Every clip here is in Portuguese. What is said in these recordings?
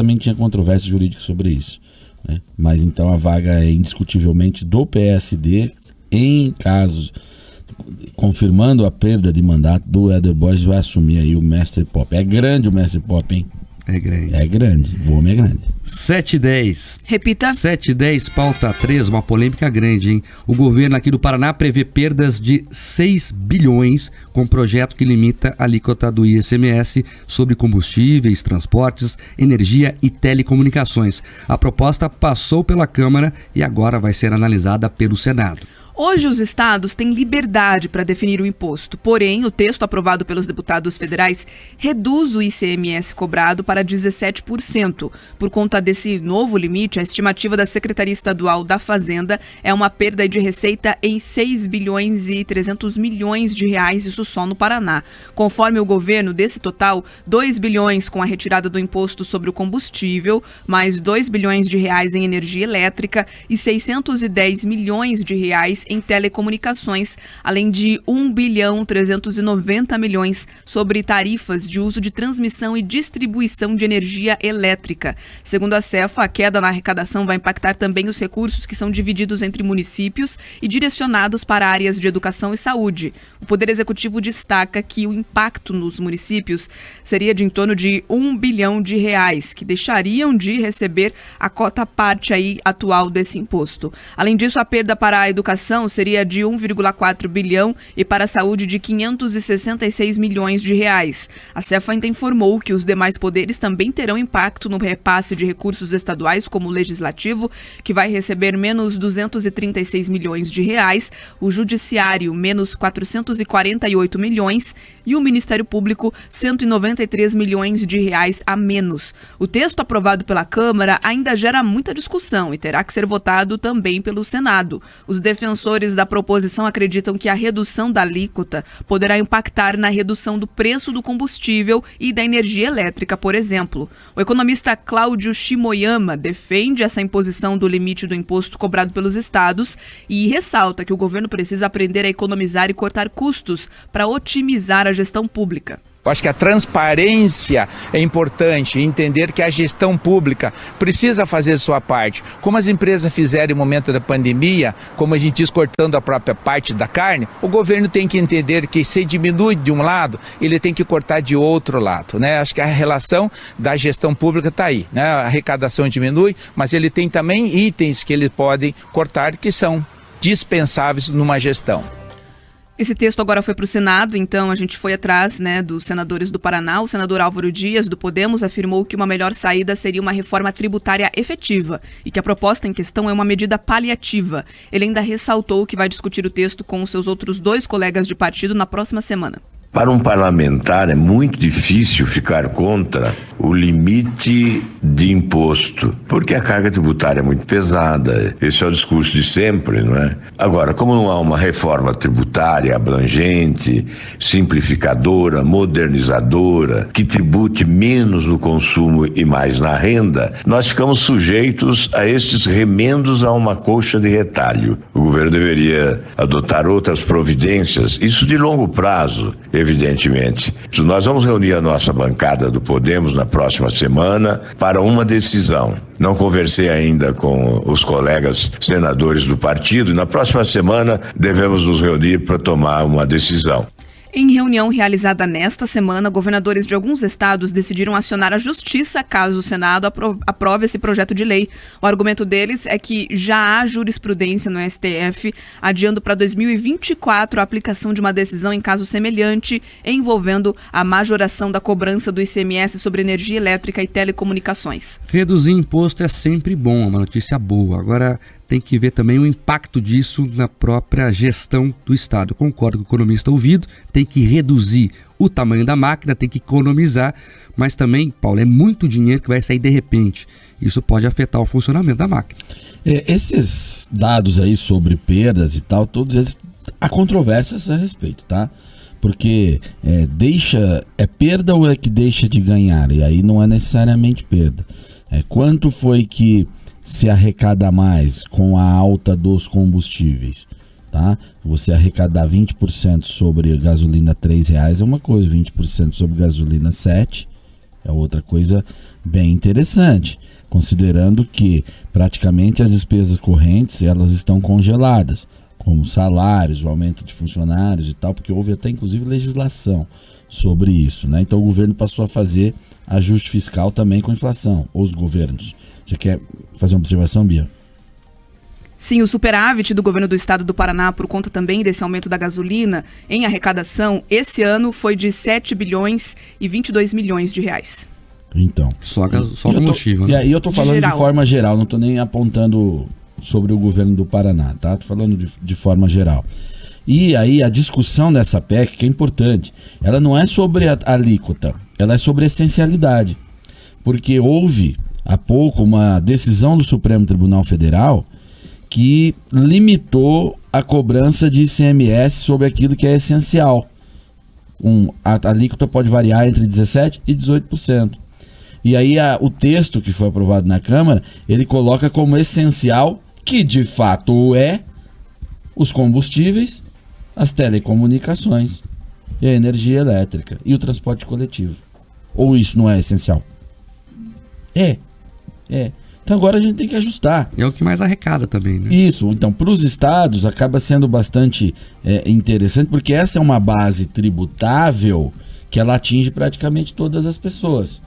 também tinha controvérsia jurídica sobre isso, né? Mas então a vaga é indiscutivelmente do PSD. Em casos, confirmando a perda de mandato do Éder Borges, vai assumir aí o Mestre Pop. É grande o Mestre Pop, hein? É grande. É grande, o homem é grande. 7h10. Repita. 7h10, pauta 3, uma polêmica grande, hein? O governo aqui do Paraná prevê perdas de 6 bilhões com projeto que limita a alíquota do ICMS sobre combustíveis, transportes, energia e telecomunicações. A proposta passou pela Câmara e agora vai ser analisada pelo Senado. Hoje os estados têm liberdade para definir o imposto, porém o texto aprovado pelos deputados federais reduz o ICMS cobrado para 17%. Por conta desse novo limite, a estimativa da Secretaria Estadual da Fazenda é uma perda de receita em 6 bilhões e 300 milhões de reais, isso só no Paraná. Conforme o governo, desse total, 2 bilhões com a retirada do imposto sobre o combustível, mais 2 bilhões de reais em energia elétrica e 610 milhões de reais em telecomunicações, além de 1 bilhão 390 milhões sobre tarifas de uso de transmissão e distribuição de energia elétrica. Segundo a Cefa, a queda na arrecadação vai impactar também os recursos que são divididos entre municípios e direcionados para áreas de educação e saúde. O Poder Executivo destaca que o impacto nos municípios seria de em torno de 1 bilhão de reais, que deixariam de receber a cota parte aí atual desse imposto. Além disso, a perda para a educação seria de 1,4 bilhão e para a saúde de 566 milhões de reais. A Cefa ainda informou que os demais poderes também terão impacto no repasse de recursos estaduais, como o Legislativo, que vai receber menos 236 milhões de reais, o Judiciário, menos 448 milhões e o Ministério Público, 193 milhões de reais a menos. O texto aprovado pela Câmara ainda gera muita discussão e terá que ser votado também pelo Senado. Os defensores da proposição acreditam que a redução da alíquota poderá impactar na redução do preço do combustível e da energia elétrica, por exemplo. O economista Cláudio Shimoyama defende essa imposição do limite do imposto cobrado pelos estados e ressalta que o governo precisa aprender a economizar e cortar custos para otimizar a gestão pública. Eu acho que a transparência é importante, entender que a gestão pública precisa fazer sua parte. Como as empresas fizeram no momento da pandemia, como a gente diz, cortando a própria parte da carne, o governo tem que entender que se diminui de um lado, ele tem que cortar de outro lado, né? Acho que a relação da gestão pública está aí, né? A arrecadação diminui, mas ele tem também itens que ele pode cortar que são dispensáveis numa gestão. Esse texto agora foi para o Senado, então a gente foi atrás, dos senadores do Paraná. O senador Álvaro Dias, do Podemos, afirmou que uma melhor saída seria uma reforma tributária efetiva e que a proposta em questão é uma medida paliativa. Ele ainda ressaltou que vai discutir o texto com os seus outros 2 colegas de partido na próxima semana. Para um parlamentar é muito difícil ficar contra o limite de imposto, porque a carga tributária é muito pesada. Esse é o discurso de sempre, não é? Agora, como não há uma reforma tributária abrangente, simplificadora, modernizadora, que tribute menos no consumo e mais na renda, nós ficamos sujeitos a estes remendos a uma colcha de retalho. O governo deveria adotar outras providências, isso de longo prazo, evidentemente. Nós vamos reunir a nossa bancada do Podemos na próxima semana para uma decisão. Não conversei ainda com os colegas senadores do partido e na próxima semana devemos nos reunir para tomar uma decisão. Em reunião realizada nesta semana, governadores de alguns estados decidiram acionar a justiça caso o Senado aprove esse projeto de lei. O argumento deles é que já há jurisprudência no STF adiando para 2024 a aplicação de uma decisão em caso semelhante envolvendo a majoração da cobrança do ICMS sobre energia elétrica e telecomunicações. Reduzir imposto é sempre bom, é uma notícia boa. Agora tem que ver também o impacto disso na própria gestão do Estado. Eu concordo com o economista ouvido, tem que reduzir o tamanho da máquina, tem que economizar, mas também, Paulo, é muito dinheiro que vai sair de repente. Isso pode afetar o funcionamento da máquina. Esses dados aí sobre perdas e tal, todos eles, há controvérsias a respeito, tá? Porque é perda ou é que deixa de ganhar? E aí não é necessariamente perda. Quanto foi que se arrecada mais com a alta dos combustíveis, tá? Você arrecadar 20% sobre gasolina R$3 é uma coisa, 20% sobre gasolina R$7 É outra coisa bem interessante, considerando que praticamente as despesas correntes elas estão congeladas, como salários, o aumento de funcionários e tal, porque houve até inclusive legislação sobre isso, né? Então o governo passou a fazer ajuste fiscal também com a inflação, ou os governos. Você quer fazer uma observação, Bia? Sim, o superávit do governo do estado do Paraná, por conta também desse aumento da gasolina em arrecadação, esse ano foi de 7 bilhões e 22 milhões de reais. Então. Só combustível, né? E aí eu tô falando geral. de forma geral, não tô nem apontando sobre o governo do Paraná, tá? Tô falando de forma geral. E aí a discussão dessa PEC, que é importante, ela não é sobre a alíquota, ela é sobre a essencialidade. Porque houve há pouco uma decisão do Supremo Tribunal Federal que limitou a cobrança de ICMS sobre aquilo que é essencial. A alíquota pode variar entre 17% e 18%. E aí o texto que foi aprovado na Câmara, ele coloca como essencial, que de fato é, os combustíveis, as telecomunicações, e a energia elétrica e o transporte coletivo. Ou isso não é essencial? É. Então agora a gente tem que ajustar. É o que mais arrecada também, né? Isso, então para os estados acaba sendo bastante interessante, porque essa é uma base tributável que ela atinge praticamente todas as pessoas.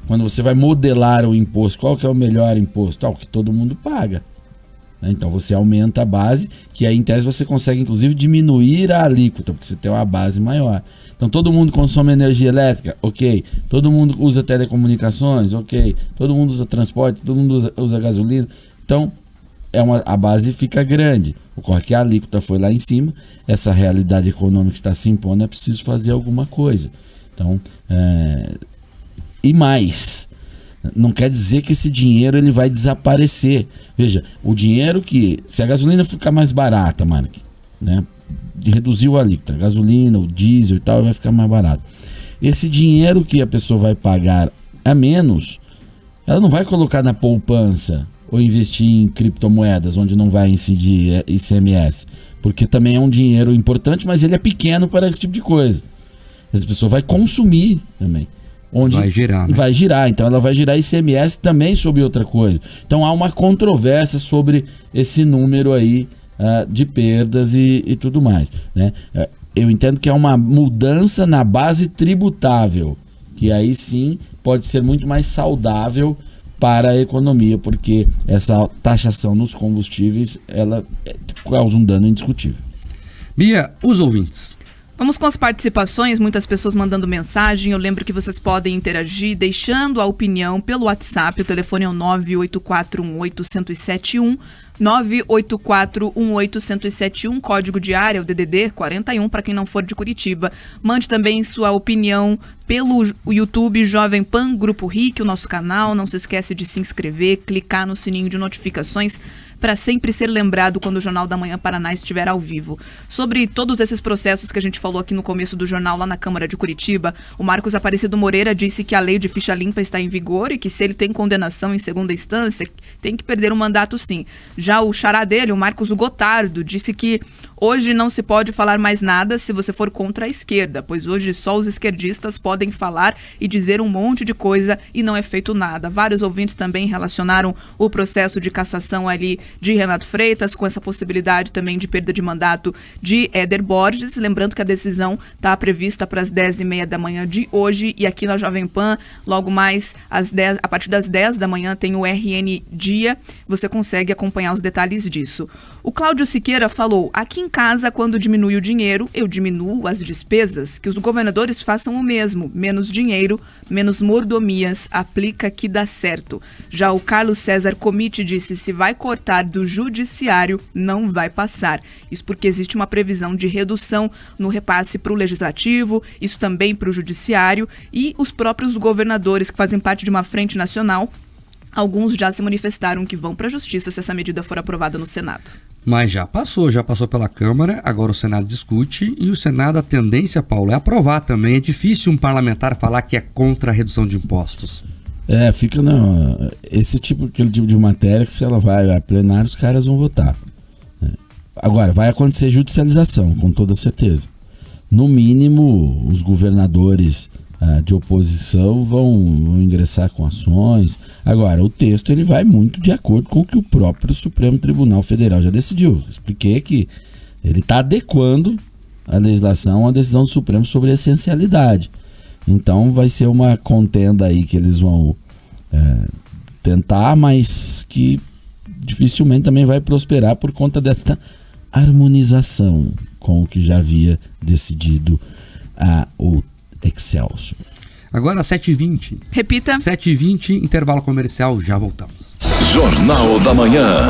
Quando você vai modelar o imposto, qual que é o melhor imposto? O que todo mundo paga. Então você aumenta a base, que aí em tese você consegue inclusive diminuir a alíquota, porque você tem uma base maior. Então todo mundo consome energia elétrica, ok. Todo mundo usa telecomunicações, ok. Todo mundo usa transporte, todo mundo usa gasolina. Então a base fica grande. Ocorre que a alíquota foi lá em cima, essa realidade econômica está se impondo, é preciso fazer alguma coisa. Então, e mais, não quer dizer que esse dinheiro ele vai desaparecer. Veja, o dinheiro se a gasolina ficar mais barata, Mark, né? Reduziu a alíquota, a gasolina, o diesel e tal, vai ficar mais barato. Esse dinheiro que a pessoa vai pagar a menos, ela não vai colocar na poupança ou investir em criptomoedas, onde não vai incidir ICMS, porque também é um dinheiro importante, mas ele é pequeno para esse tipo de coisa. Essa pessoa vai consumir também. Onde vai girar, né? Vai girar, então ela vai girar ICMS também sobre outra coisa. Então há uma controvérsia sobre esse número aí de perdas e tudo mais, né? Eu entendo que é uma mudança na base tributável, que aí sim pode ser muito mais saudável para a economia, porque essa taxação nos combustíveis ela causa um dano indiscutível. Bia, os ouvintes. Vamos com as participações, muitas pessoas mandando mensagem. Eu lembro que vocês podem interagir deixando a opinião pelo WhatsApp. O telefone é o 984181071, 984181071, código de área, o DDD 41, para quem não for de Curitiba. Mande também sua opinião pelo YouTube Jovem Pan Grupo RIC, o nosso canal. Não se esquece de se inscrever, clicar no sininho de notificações para sempre ser lembrado quando o Jornal da Manhã Paraná estiver ao vivo. Sobre todos esses processos que a gente falou aqui no começo do jornal lá na Câmara de Curitiba, o Marcos Aparecido Moreira disse que a lei de ficha limpa está em vigor e que se ele tem condenação em segunda instância, tem que perder o mandato sim. Já o xará dele, o Marcos Gotardo, disse que hoje não se pode falar mais nada se você for contra a esquerda, pois hoje só os esquerdistas podem falar e dizer um monte de coisa e não é feito nada. Vários ouvintes também relacionaram o processo de cassação ali de Renato Freitas com essa possibilidade também de perda de mandato de Éder Borges. Lembrando que a decisão está prevista para as 10h30 da manhã de hoje e aqui na Jovem Pan, logo mais a partir das 10 da manhã tem o RN Dia. Você consegue acompanhar os detalhes disso. O Cláudio Siqueira falou: aqui em casa, quando diminui o dinheiro, eu diminuo as despesas, que os governadores façam o mesmo, menos dinheiro, menos mordomias, aplica que dá certo. Já o Carlos César Comite disse: se vai cortar do judiciário, não vai passar. Isso porque existe uma previsão de redução no repasse para o legislativo, isso também para o judiciário, e os próprios governadores que fazem parte de uma frente nacional, alguns já se manifestaram que vão para a justiça se essa medida for aprovada no Senado. Mas já passou pela Câmara, agora o Senado discute e o Senado, a tendência, Paulo, é aprovar também. É difícil um parlamentar falar que é contra a redução de impostos. Fica aquele tipo de matéria que se ela vai a plenário, os caras vão votar. Agora, vai acontecer judicialização, com toda certeza. No mínimo, os governadores de oposição vão ingressar com ações. Agora, o texto ele vai muito de acordo com o que o próprio Supremo Tribunal Federal já decidiu. Expliquei que ele está adequando a legislação à decisão do Supremo sobre a essencialidade. Então vai ser uma contenda aí que eles vão tentar, mas que dificilmente também vai prosperar por conta desta harmonização com o que já havia decidido o Excelsior. Agora 7h20. Repita. 7h20, intervalo comercial, já voltamos. Jornal da Manhã.